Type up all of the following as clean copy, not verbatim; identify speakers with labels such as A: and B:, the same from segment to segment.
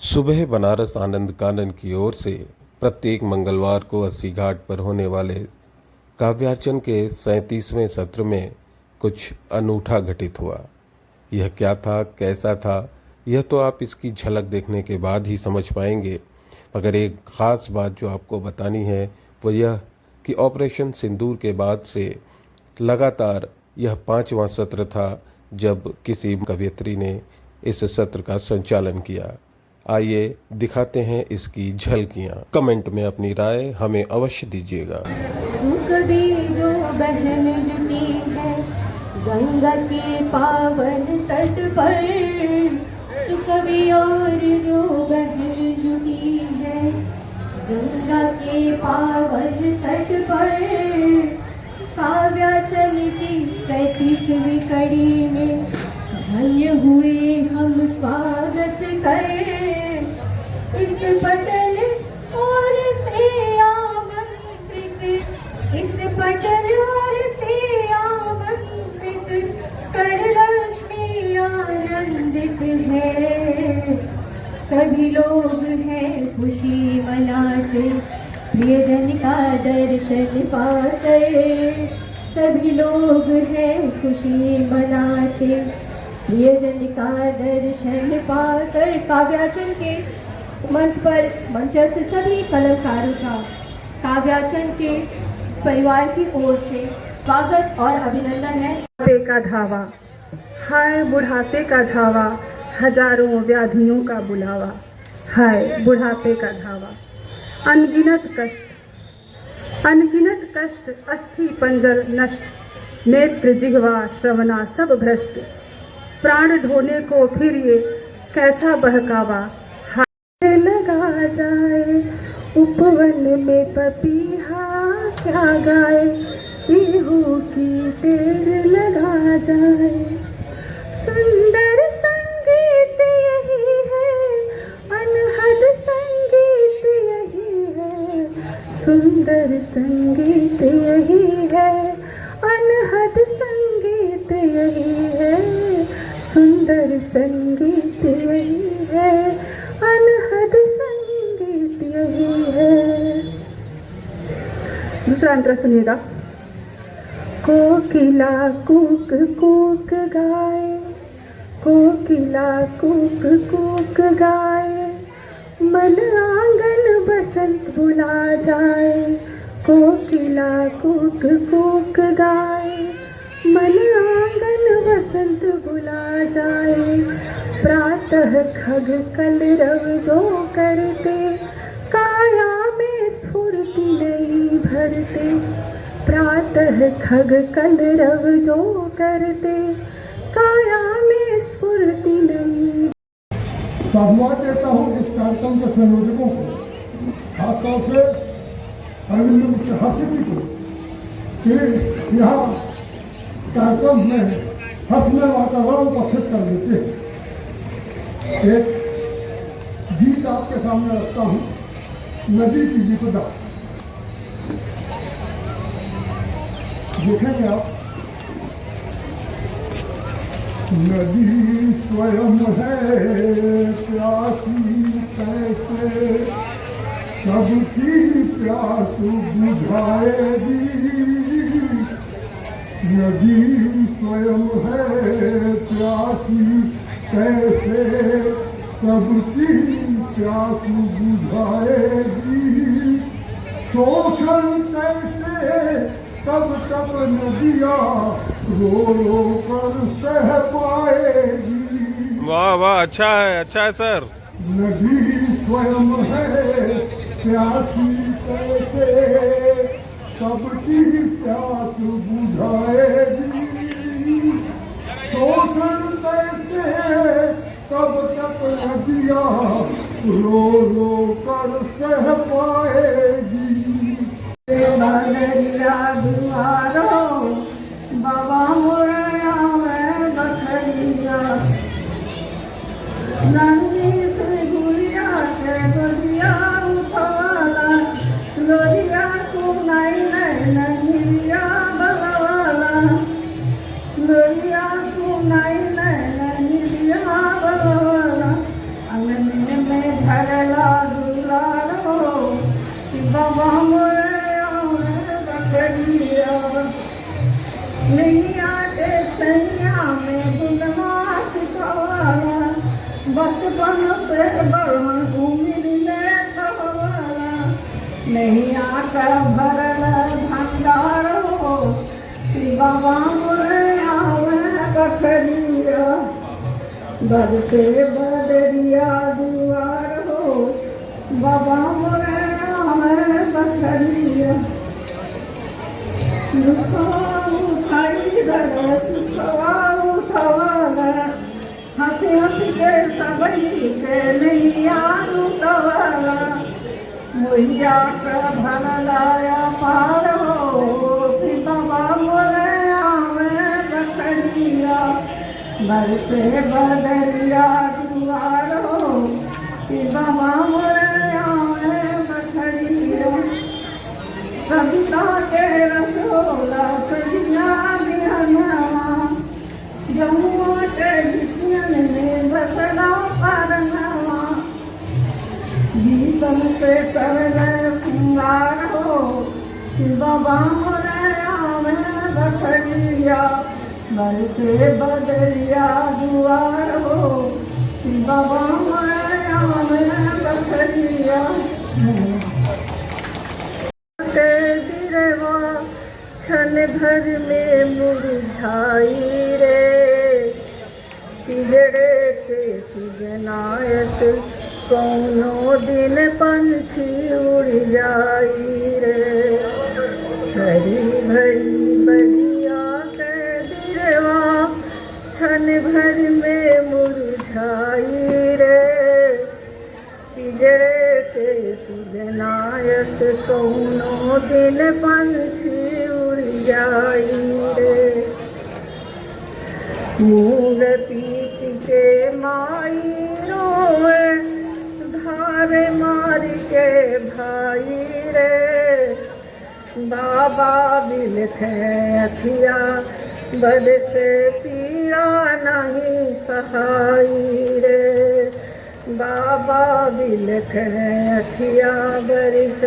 A: सुबह बनारस आनंद कानन की ओर से प्रत्येक मंगलवार को अस्सी घाट पर होने वाले काव्यार्चन के 37वें सत्र में कुछ अनूठा घटित हुआ। यह क्या था, कैसा था, यह तो आप इसकी झलक देखने के बाद ही समझ पाएंगे। मगर एक ख़ास बात जो आपको बतानी है वो यह कि ऑपरेशन सिंदूर के बाद से लगातार यह 5वां सत्र था जब किसी कवयित्री ने इस सत्र का संचालन किया। आइए दिखाते हैं इसकी झलकियां। कमेंट में अपनी राय हमें अवश्य दीजिएगा।
B: सुकभी जो बहन जुटी है गंगा के पावन तट पर, सुकभी और जो बहन जुटी है गंगा के पावन तट पर, काव्यार्चन की 35वीं कड़ी में धन्य हुए हम स्वागत करें। इस पटल और से आमंत्रित, इस पटल और से आमंत्रित कर लक्ष्मी आनंदित है। सभी लोग हैं खुशी मनाते प्रियजन का दर्शन पाकर, सभी लोग हैं खुशी मनाते प्रियजन का दर्शन पाकर। काव्यार्चन के मंच पर मंचस्थ सभी कलाकारों का काव्यार्चन के परिवार की ओर से स्वागत और अभिनंदन है।
C: बुढ़ापे का धावा, हाय बुढ़ापे का धावा, हजारों व्याधियों का बुलावा, हाय बुढ़ापे का धावा। अनगिनत कष्ट, अस्थि पंजर नष्ट, नेत्र जिह्वा श्रवणा सब भ्रष्ट, प्राण ढोने को फिर ये कैसा बहकावा, हाय लगा जाए उपवन में पपीहा क्या गाए, पीहू की टेर लगा जाए। सुंदर संगीत यही है, अनहद संगीत यही है, सुंदर संगीत यही है, अनहद संगीत यही है, सुंदर संगीत यही है, अनहद संगीत यही है। दूसरा अंतर सुनिएगा। कोकिला कूक कूक गाए, कोकिला कूक कूक गाए, मन आंगन बसंत बुला जाए। कोकिला कूक कूक गाए, मन आंगन बसंत बुला जाए। प्रातः खग कलरव जो करते, काया में स्फूर्ति नहीं भरते। प्रातः खग कलरव जो करते, काया में स्फूर्ति नहीं।
D: साधुवाद देता हूँ इस कार्यक्रम के संयोजकों को, खासतौर से अरविंद मुखर्जी को, कि यहाँ कार्यक्रम में हंसने वातावरण उपस्थित कर देते हैं। एक गीत आपके सामने रखता हूँ, नदी की विपदा। देखेंगे आप, नदी स्वयं है प्यासी कैसे, सबकी प्यास बुझाएगी। नदी स्वयं है प्यासी कैसे, सबकी प्यास बुझाएगी। शोषण कैसे तब तक नदियाँ रो रो कर सह पाएगी।
A: वाह वाह, अच्छा है सर।
D: नदी स्वयं है प्यासी कैसे, सबकी प्यास बुझाएगी। शोषण कैसे तब तक नदियाँ रो रो कर सह पाएगी।
B: नदिया दुआरो बाबा मोरया में बखरिया, नंदी से गुड़िया से गोदिया उठाला, लोरिया को नहीं नहिया बलवाला, लोरिया को नहीं नहिया बलवाला। अंगने में बचपन से बढ़न घूमी में खवाला नहीं आकर भरल भंडार हो कि बाबा मोरे आवे कखरिया बद से बदरिया दुआर हो बाबा मोरे आवे कखरिया उठाई दर सुखवा उठवाला हंसी हंसी के सबई के नैया लुटवाला मुहिया का भरलाया पार हो कि बाबा मोरे आवे बखरिया बरसे बदरिया दुआर हो कि बाबा मोरे आवे बखरिया कविता के रसोला सजिया बिहनवा जमुआ के बिटियन में बसना परनवा गीतन से कर सिंगार हो कि बाबा मोरे आवे बखरिया बरसे बदरिया दुआर हो कि बाबा मोरे आवे बखरिया क्षण भर में मुरझाई रे पिजड़े से सिजनायत कौनो दिन पंछी उड़ जाई रे हरी भरी बगिया के दिलवा क्षण भर में मुरझाई रे पिजड़े से सिजनायत कौनो दिन पंछी उड़ जाई रे मूल पीत के माई रोवे धार मार के भाई रे बाबा बिलखे अखिया बद से पीड़ा नहीं सहाई रे बाबा बिलख अखिया बरिस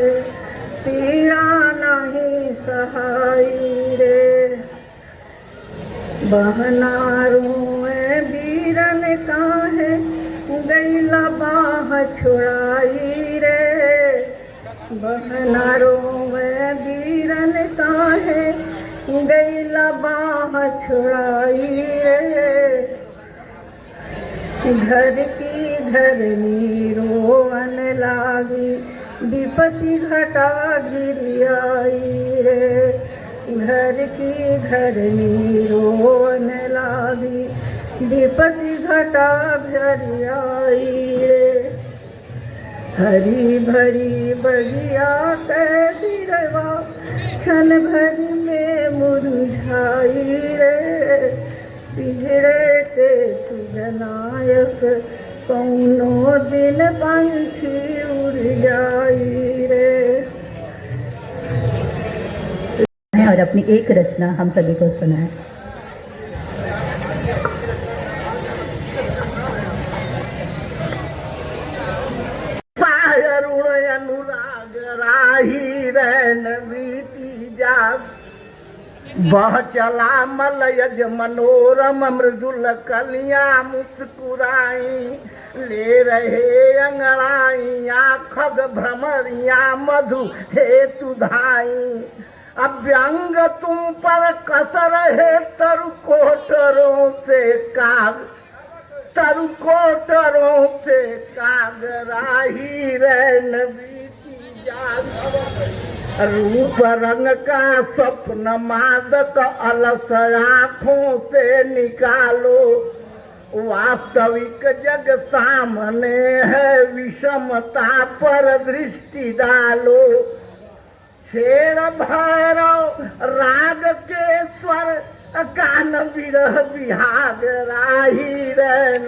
B: पीड़ा नहीं सहाई रे बहनारों बीरन काहे गैला बाह छुड़ाई रे बहनारों बीरन काहे गैला बाह छुड़ाई रे घर की धरनी रोवन लागी विपत्ति घटा गिर आई रे घर की धरनी रोवन लागी विपत्ति घटा घर आई रे हरी भरी बगिया के दिलवा क्षण भर में मुरझाई रे पिजड़े के सुजनायक कौनो दिन पंछी उड़ जाई रे
E: और अपनी एक रचना हम सभी को सुनाए।
B: अनुराग राही रैन बीती जाग वह चला मलयज मनोरम मृदुल कलियां मुस्कुराई ले रहे अंगड़ाइया खग भ्रमरिया मधु हेतु धाई अभ्यंग तुम पर कस रहे तरुकोटरों से काग राही रैन बीती जाग रूप रंग का स्वप्न मादक अलस आँखों से निकालो वास्तविक जग सामने है विषमता पर दृष्टि डालो शेर भैरव राग के स्वर कान विरह विहाग राही रैन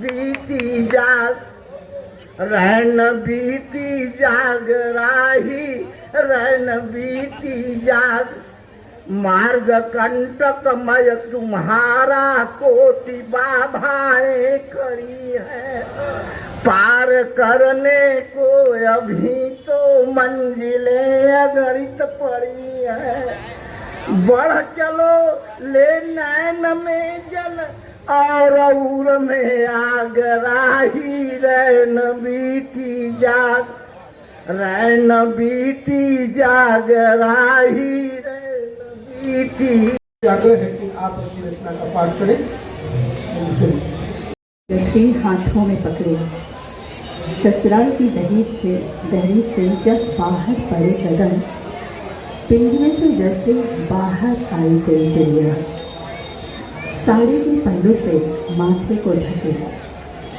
B: बीती जाग रैन बीती जाग राही रैन बीती जाग मार्ग कंटकमय तुम्हारा कोटि बाधाएं खड़ी है पार करने को अभी तो मंजिलें अगणित पड़ी है बढ़ चलो ले नैन में जल और उर में आग राही रैन बीती जाग, रैन बीती जाग राही रैन बीती।
D: आग्रह है कि आप अपनी रचना का पाठ करें।
E: लकड़ी हाथों में पकड़े, ससुराल की दहलीज से जब बाहर पड़े कदम, पिंजरे से जैसे बाहर आई कोई चिड़िया, साड़ी के पल्लों से माथे को ढके,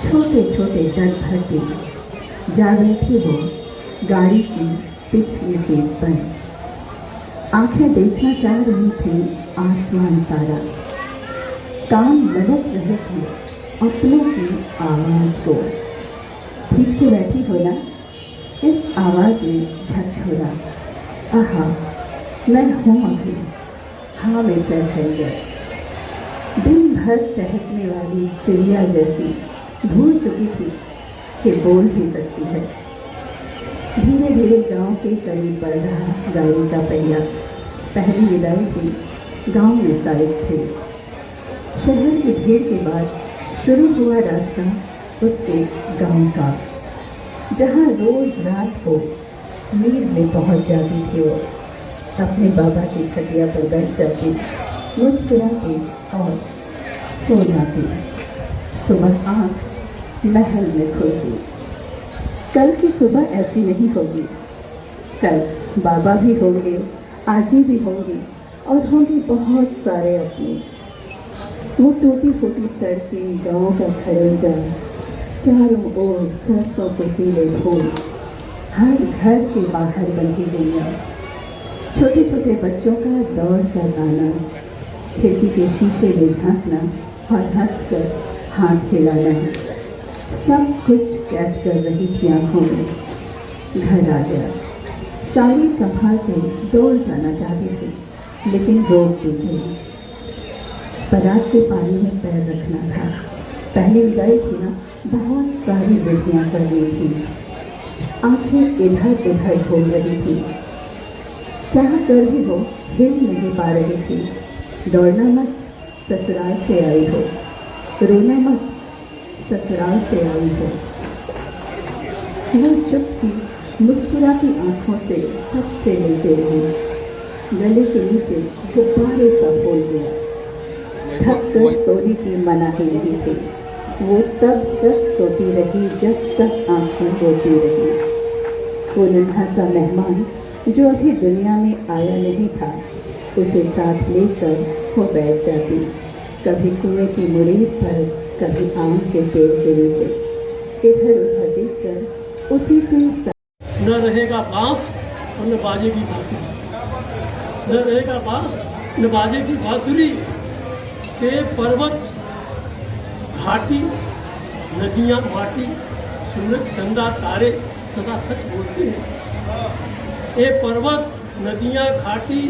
E: छोटे छोटे जल भरती जा बैठी हो गाड़ी की पिछली सीट पर। आंखें देखना चाह रही थी आसमान सारा, कान ललच रहे थे अपनों की आवाज़ को। ठीक से बैठी हो ना, इस आवाज़ में झकझोरा, आहा मैं हूँ अभी, हाँ मैं गए। दिन भर चहकने वाली चिड़िया जैसी भूल चुकी थी कि बोल भी सकती है। धीरे धीरे गांव के करीब बढ़ रहा गाड़ी का पहिया। पहली विदाई थी गांव में साइड थे। शहर की भीड़ के बाद शुरू हुआ रास्ता उसके गांव का, जहां रोज रात को नींद में पहुंच जाती थी वो। अपने बाबा की खटिया पर बैठ जाती, मुस्कुराती और सो जाती। सुबह आँख महल में खुलती। कल की सुबह ऐसी नहीं होगी। कल बाबा भी होंगे, आजी भी होंगी और होंगे बहुत सारे अपने। वो टूटी फूटी सड़कें, गाँव का खड़ंजा, चारों ओर सरसों के पीले फूल, हर घर के बाहर बंधी दुनिया, छोटे छोटे बच्चों का दौड़ का गाना, खिड़की के शीशे में झांकना और हंसकर हाथ हिलाना, सब कुछ कैद कर रही थी आंखों में। घर आ गया, साड़ी संभाल के दौड़ जाना चाहती थी, लेकिन रोक दी गई। परात के पानी में पैर रखना था। पहली विदाई थी ना, बहुत सारी विधियाँ करनी थी। आंखें इधर उधर घूम रही थी, चाह कर भी हो हिल नहीं पा रही थी। दौड़ना मत, ससुराल से आई हो, रोना मत, ससुराल से आई हो। वो चुप सी मुस्कुराती आंखों से सबसे मिलते रही। गले के नीचे गुब्बारे सा फूल गया। थक कर सोने की मनाही नहीं थी। वो तब तक सोती रही जब तक आंखें रोती रही। वो नन्हा सा मेहमान जो अभी दुनिया में आया नहीं था, उसे साथ लेकर वो बैठ जाती, कभी कुएं की मुड़ीर पर, कभी आम के पेड़ के नीचे। इधर उधर देखकर उसी से
F: न रहेगा बांस और न बाजेगी बांसुरी, न रहेगा बांस न बाजेगी बांसुरी। के पर्वत घाटी नदियाँ माटी, सूरज चंदा तारे सदा सच बोलते हैं। ये पर्वत नदियाँ घाटी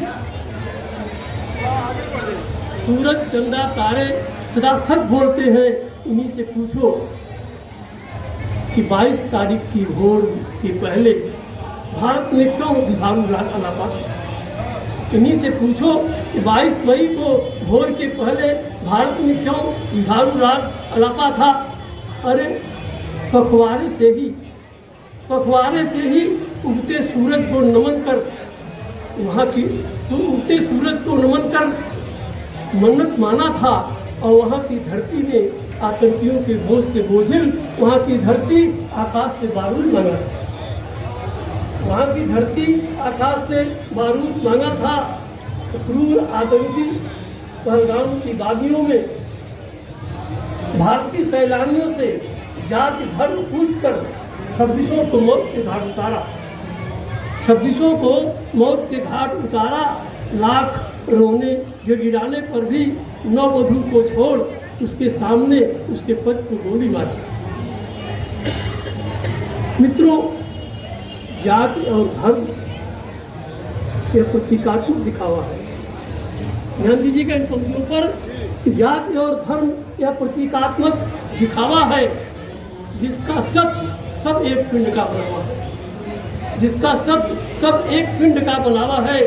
F: सूरज चंदा तारे सदा सच बोलते हैं। इन्हीं से पूछो कि 22 तारीख की भोर के पहले भारत ने क्यों दुधारू राग अलापा। इन्हीं से पूछो कि 22 मई को भोर के पहले भारत में क्यों दुधारू राग अलापा था। अरे पखवाड़े से ही उगते सूरज को नमन कर, वहाँ की तो उगते सूरज को नमन कर मन्नत माना था। और वहाँ की धरती में आतंकियों के बोझ से बोझिल, वहाँ की धरती आकाश से बारूद मांगा था। वहाँ की धरती आकाश से बारूद मांगा था। क्रूर आतंकी पहलगाम की वादियों में भारतीय सैलानियों से जाति धर्म पूछकर 26 को मौत के घाट उतारा। 26 को मौत के घाट उतारा। लाख रोने गिड़गिड़ाने पर भी नववधू को छोड़ उसके सामने उसके पति को गोली मारी। मित्रों, जाति और धर्म यह प्रतीकात्मक दिखावा है। ध्यान दीजिएगा इन पंक्तियों पर। जाति और धर्म यह प्रतीकात्मक दिखावा है, जिसका सच सब एक पिंड का बनावा है। जिसका सच सब एक पिंड का बनावा है।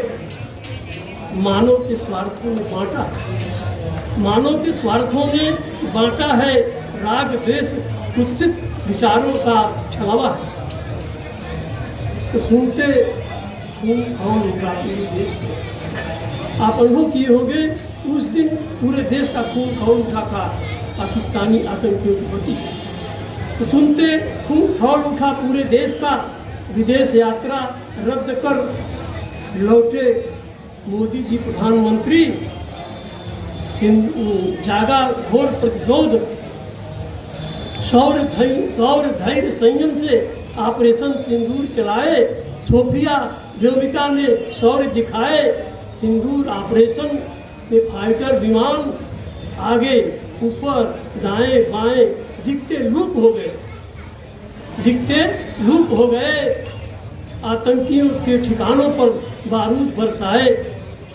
F: मानव के स्वार्थों में बांटा। मानव के स्वार्थों ने बांटा है, राग द्वेष कुत्सित विचारों का छलावा है। तो सुनते खून खौल उठा पूरे देश को। आप अनुभव किए होंगे उस दिन पूरे देश का खून खौल उठा था पाकिस्तानी आतंकियों के प्रति। तो सुनते खून खौल उठा पूरे देश का, विदेश यात्रा रद्द कर लौटे मोदी जी प्रधानमंत्री। जागा घोर प्रतिशोध, शौर्य धैर्य संयम से ऑपरेशन सिंदूर चलाए, सोफिया व्योमिका ने शौर्य दिखाए। सिंदूर ऑपरेशन में फाइटर विमान आगे ऊपर दाएं बाएं दिखते लूप हो गए। आतंकियों के ठिकानों पर बारूद बरसाए।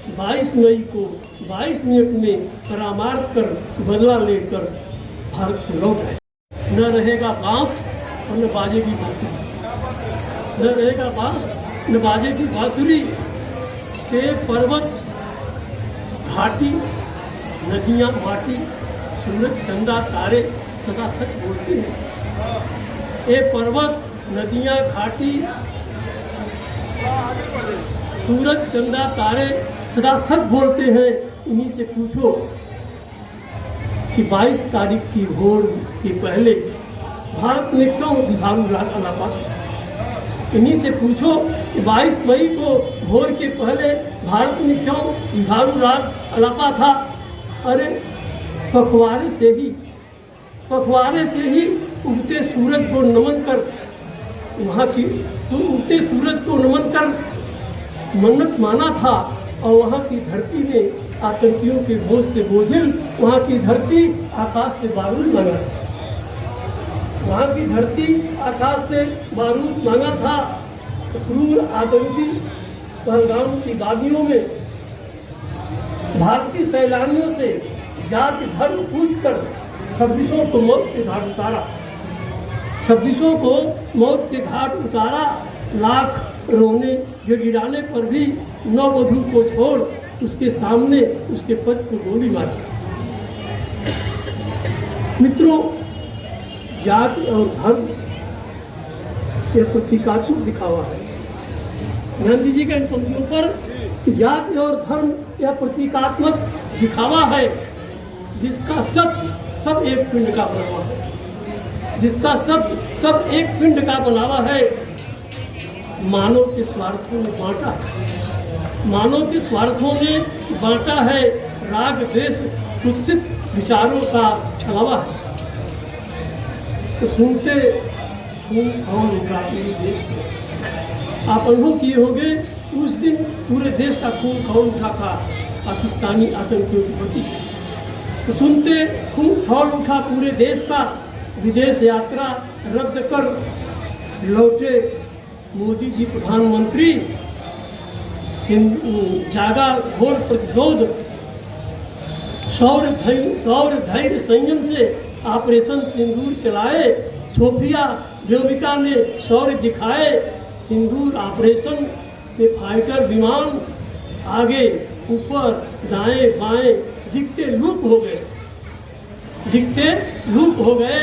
F: 22 मई को 22 मिनट में परामार्थ कर बदला लेकर भारत को लौट आए। न रहेगा बांस और न बाजेगी बांसुरी, न रहेगा बांस न बाजेगी बांसुरी। के पर्वत घाटी नदियाँ माटी, सूरज चंदा तारे सदा सच बोलते हैं। ये पर्वत नदियाँ घाटी सूरज चंदा तारे सदा सच बोलते हैं। इन्हीं से पूछो कि 22 तारीख की भोर के पहले भारत ने क्यों दुधारू राग अलापा किया। इन्हीं से पूछो कि 22 मई को भोर के पहले भारत ने क्यों दुधारू राग अलापा था। अरे पखवाड़े से ही उगते सूरज को नमन कर उगते सूरज को नमन कर मन्नत माना था। और वहाँ की धरती ने आतंकियों के बोझ से बोझिल, वहाँ की धरती आकाश से बारूद मांगा था। वहाँ की धरती आकाश से बारूद मांगा था। क्रूर आतंकी पहलगाम की वादियों में भारतीय सैलानियों से जाति धर्म पूछकर 26 को मौत के घाट उतारा। 26 को मौत के घाट उतारा। लाख रोने गिड़गिड़ाने पर भी नववधू को छोड़ उसके सामने उसके पति को गोली मारी। मित्रों, जाति और धर्म यह प्रतीकात्मक दिखावा है। गांधी जी के इन पंक्तियों पर जाति और धर्म यह प्रतीकात्मक दिखावा है, जिसका सच सब एक पिंड का बना हुआ है। जिसका सच सब एक पिंड का बना हुआ है। मानव के स्वार्थों ने बांटा है। मानव के स्वार्थों ने बांटा है। राग द्वेष कुत्सित विचारों का छलावा है। तो सुनते खून खौल उठा पूरे देश को। आप अनुभव किए होंगे उस दिन पूरे देश का खून खौल उठा था पाकिस्तानी आतंकियों के प्रति। तो सुनते खून खौल उठा पूरे देश का, विदेश यात्रा रद्द कर लौटे मोदी जी प्रधानमंत्री। जागा घोर प्रतिशोध, शौर्य धैर्य संयम से ऑपरेशन सिंदूर चलाए। सोफिया व्योमिका ने शौर्य दिखाए। सिंदूर ऑपरेशन में फाइटर विमान आगे ऊपर दाएं बाएं दिखते लूप हो गए।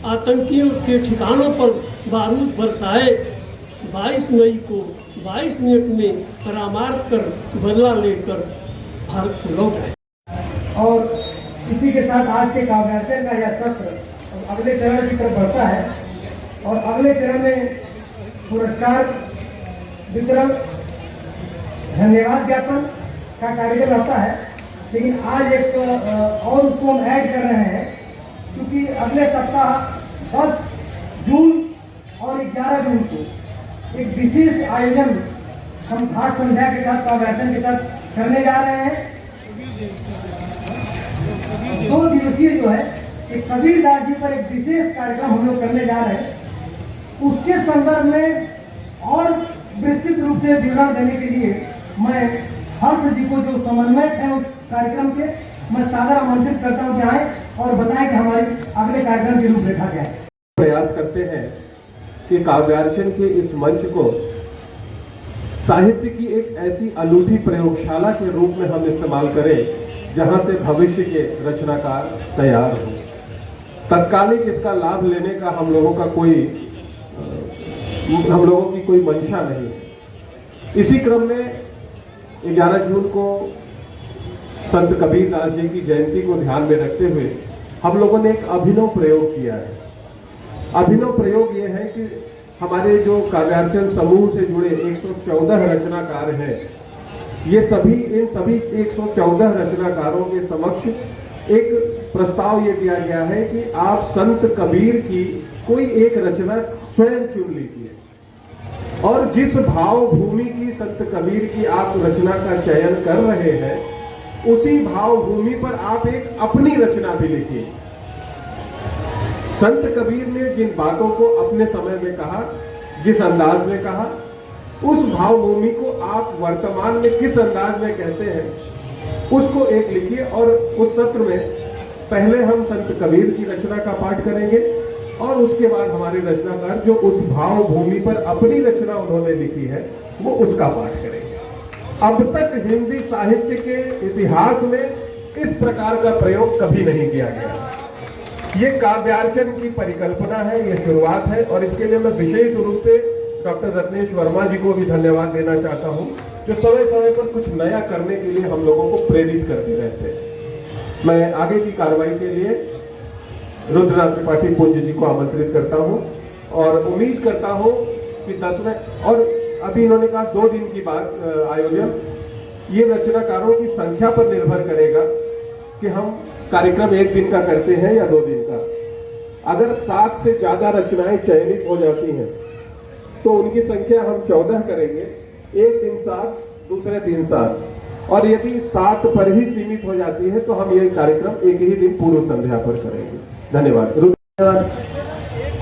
F: आतंकियों के ठिकानों पर बारूद बरसाए। 22 मई को 22 मिनट में परामार्थ कर बदला लेकर भारत को लौट आए।
G: और इसी के साथ आज के काव्यार्चन का यह सत्र अगले चरण की तरफ बढ़ता है। और अगले चरण में पुरस्कार वितरण, धन्यवाद ज्ञापन का कार्यक्रम रहता है। लेकिन आज एक और उसको हम ऐड कर रहे हैं, क्योंकि अगले सप्ताह 10 जून और 11 जून को एक विशेष आयोजन हम घाट संध्या के साथ काव्यार्चन के साथ करने जा रहे हैं। 2 दिवसीय जो है एक कबीरदास जी पर एक विशेष कार्यक्रम हम लोग करने जा रहे हैं। उसके संदर्भ में और विस्तृत रूप से विवरण देने के लिए मैं हर्ष जी को, जो समन्वयक है उस कार्यक्रम के, मैं सादर आमंत्रित करता हूँ कि आए और बताएं कि हमारे अगले कार्यक्रम की रूपरेखा क्या है।
H: प्रयास करते हैं कि काव्यार्चन के इस मंच को साहित्य की एक ऐसी अनूठी प्रयोगशाला के रूप में हम इस्तेमाल करें जहां से भविष्य के रचनाकार तैयार हो। तत्कालिक इसका लाभ लेने का हम लोगों की कोई मंशा नहीं है। इसी क्रम में 11 जून को संत कबीर दास जी की जयंती को ध्यान में रखते हुए हम लोगों ने एक अभिनव प्रयोग किया है। अभिनव प्रयोग ये है कि हमारे जो काव्यार्चन समूह से जुड़े 114 रचनाकार हैं, इन सभी 114 रचनाकारों के समक्ष एक प्रस्ताव ये दिया गया है कि आप संत कबीर की कोई एक रचना स्वयं चुन लीजिए और जिस भाव भूमि की संत कबीर की आप रचना का चयन कर रहे हैं, उसी भाव भूमि पर आप एक अपनी रचना भी लिखिए। संत कबीर ने जिन बातों को अपने समय में कहा, जिस अंदाज में कहा, उस भाव भूमि को आप वर्तमान में किस अंदाज में कहते हैं, उसको एक लिखिए। और उस सत्र में पहले हम संत कबीर की रचना का पाठ करेंगे और उसके बाद हमारे रचनाकार जो उस भाव भूमि पर अपनी रचना उन्होंने लिखी है, वो उसका पाठ करेंगे। अब तक हिंदी साहित्य के इतिहास में इस प्रकार का प्रयोग कभी नहीं किया गया। ये काव्यार्चन की परिकल्पना है, ये शुरुआत है और इसके लिए मैं विशेष रूप से डॉक्टर रत्नेश वर्मा जी को भी धन्यवाद देना चाहता हूं, जो समय समय पर कुछ नया करने के लिए हम लोगों को प्रेरित करते रहते हैं। मैं आगे की कार्रवाई के लिए रुद्रनाथ त्रिपाठी पुंज जी को आमंत्रित करता हूं और उम्मीद करता हूं कि 10वें और अभी इन्होंने कहा 2 दिन की बात आयोजन, ये रचनाकारों की संख्या पर निर्भर करेगा कि हम कार्यक्रम 1 दिन का करते हैं या 2 दिन का। अगर 7 से ज्यादा रचनाएं चयनित हो जाती हैं तो उनकी संख्या हम 14 करेंगे, एक दिन 7, दूसरे दिन 7, और यदि 7 पर ही सीमित हो जाती है तो हम ये कार्यक्रम एक ही दिन पूर्व संध्या पर करेंगे। धन्यवाद।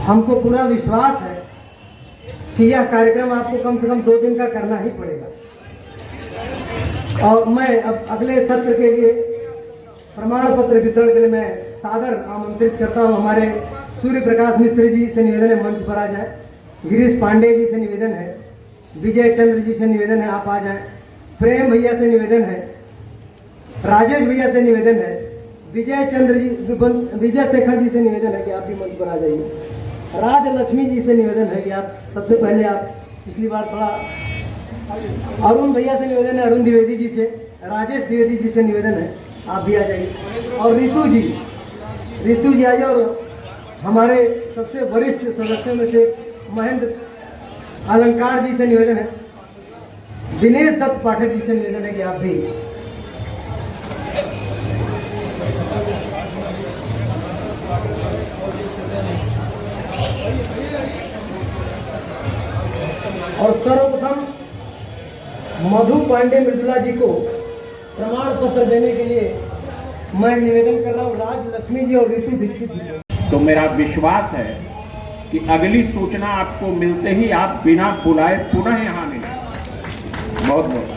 G: हमको पूरा विश्वास है कि यह कार्यक्रम आपको कम से कम 2 दिन का करना ही पड़ेगा। और मैं अब अगले सत्र के लिए प्रमाण पत्र वितरण के लिए मैं सादर आमंत्रित करता हूं। हमारे सूर्य प्रकाश मिश्र जी से निवेदन है मंच पर आ जाए, गिरीश पांडे जी से निवेदन है, विजय चंद्र जी से निवेदन है आप आ जाएं, प्रेम भैया से निवेदन है, राजेश भैया से निवेदन है, विजय शेखर जी से निवेदन है कि आप भी मंच पर आ जाइए, राज लक्ष्मी जी से निवेदन है कि आप सबसे पहले आप पिछली बार थोड़ा, अरुण भैया से निवेदन है, अरुण द्विवेदी जी से, राजेश द्विवेदी जी से निवेदन है आप भी आ जाइए, और रितु जी आइए, और हमारे सबसे वरिष्ठ सदस्यों में से महेंद्र अलंकार जी से निवेदन है, दिनेश दत्त पाठक जी से निवेदन है कि आप भी। और सर्वप्रथम मधु पांडे मृदुला जी को प्रमाण पत्र देने के लिए मैं निवेदन कर रहा हूँ, राज लक्ष्मी जी और ऋतु दीक्षित जी।
I: तो मेरा विश्वास है कि अगली सूचना आपको मिलते ही आप बिना बुलाए पुनः यहाँ मिलें। बहुत बहुत